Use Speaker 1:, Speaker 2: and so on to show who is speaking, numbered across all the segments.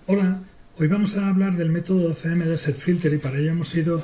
Speaker 1: Hola, hoy vamos a hablar del método CMD setFilter y para ello hemos ido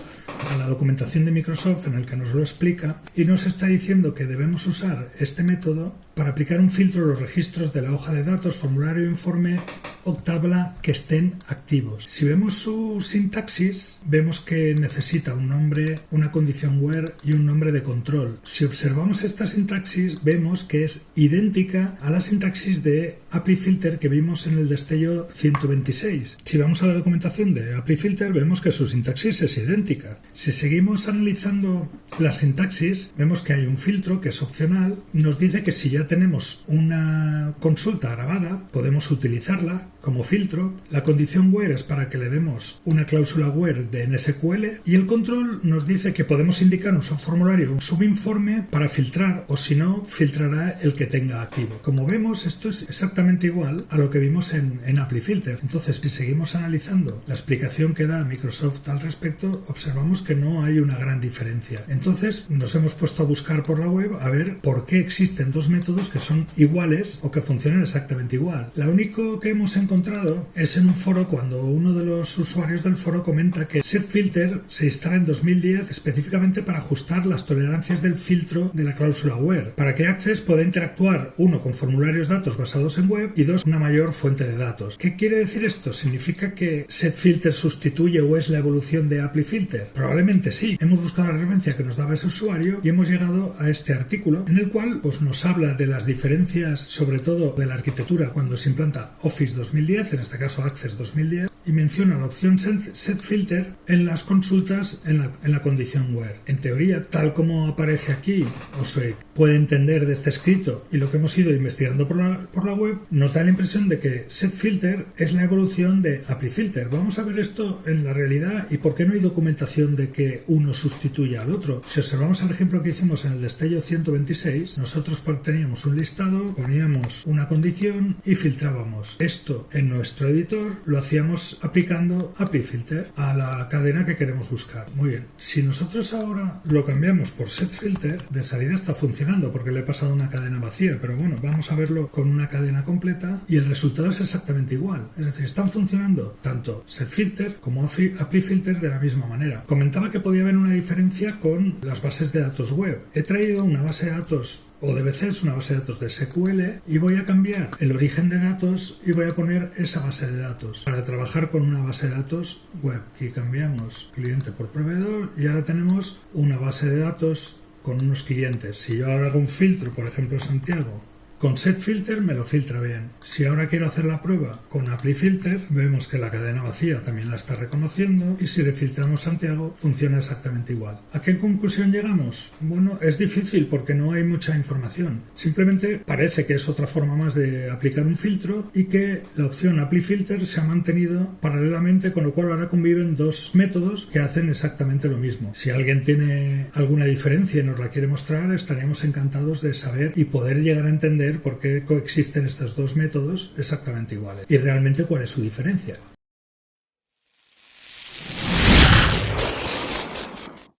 Speaker 1: a la documentación de Microsoft en el que nos lo explica y nos está diciendo que debemos usar este método para aplicar un filtro a los registros de la hoja de datos, formulario, informe o tabla que estén activos. Si vemos su sintaxis, vemos que necesita un nombre, una condición where y un nombre de control. Si observamos esta sintaxis, vemos que es idéntica a la sintaxis de ApplyFilter que vimos en el destello 126. Si vamos a la documentación de ApplyFilter, vemos que su sintaxis es idéntica. Si seguimos analizando la sintaxis, vemos que hay un filtro que es opcional. Nos dice que si ya tenemos una consulta grabada, podemos utilizarla como filtro. La condición where es para que le demos una cláusula where de NSQL y el control nos dice que podemos indicar un subformulario o un subinforme para filtrar, o si no, filtrará el que tenga activo. Como vemos, esto es exactamente igual a lo que vimos en ApplyFilter. Entonces, si seguimos analizando la explicación que da Microsoft al respecto, observamos que no hay una gran diferencia. Entonces, nos hemos puesto a buscar por la web a ver por qué existen dos métodos que son iguales o que funcionan exactamente igual. Lo único que hemos encontrado es en un foro cuando uno de los usuarios del foro comenta que setFilter se instala en 2010 específicamente para ajustar las tolerancias del filtro de la cláusula where, para que Access pueda interactuar, uno, con formularios datos basados en web y dos, una mayor fuente de datos. ¿Qué quiere decir esto? ¿Significa que setFilter sustituye o es la evolución de ApplyFilter? Probablemente sí. Hemos buscado la referencia que nos daba ese usuario y hemos llegado a este artículo en el cual nos habla de las diferencias, sobre todo de la arquitectura cuando se implanta Office 2010, en este caso Access 2010, y menciona la opción setFilter en las consultas en la condición where. En teoría, tal como aparece aquí, o se puede entender de este escrito y lo que hemos ido investigando por la web, nos da la impresión de que setFilter es la evolución de ApplyFilter. Vamos a ver esto en la realidad y por qué no hay documentación de que uno sustituya al otro. Si observamos el ejemplo que hicimos en el destello 126, nosotros teníamos un listado, poníamos una condición y filtrábamos. Esto en nuestro editor lo hacíamos aplicando ApplyFilter a la cadena que queremos buscar. Muy bien, si nosotros ahora lo cambiamos por setFilter, de salida está funcionando porque le he pasado una cadena vacía, pero bueno, vamos a verlo con una cadena completa y el resultado es exactamente igual. Es decir, están funcionando tanto setFilter como ApplyFilter de la misma manera. Comentaba que podía haber una diferencia con las bases de datos web. He traído una base de datos ODBC, es una base de datos de SQL, y voy a cambiar el origen de datos y voy a poner esa base de datos para trabajar con una base de datos web. Aquí cambiamos cliente por proveedor y ahora tenemos una base de datos con unos clientes. Si yo ahora hago un filtro, por ejemplo Santiago, con setFilter me lo filtra bien. Si ahora quiero hacer la prueba con ApplyFilter, vemos que la cadena vacía también la está reconociendo y si le filtramos Santiago, funciona exactamente igual. ¿A qué conclusión llegamos? Bueno, es difícil porque no hay mucha información. Simplemente parece que es otra forma más de aplicar un filtro y que la opción ApplyFilter se ha mantenido paralelamente, con lo cual ahora conviven dos métodos que hacen exactamente lo mismo. Si alguien tiene alguna diferencia y nos la quiere mostrar, estaríamos encantados de saber y poder llegar a entender por qué coexisten estos dos métodos exactamente iguales y realmente cuál es su diferencia.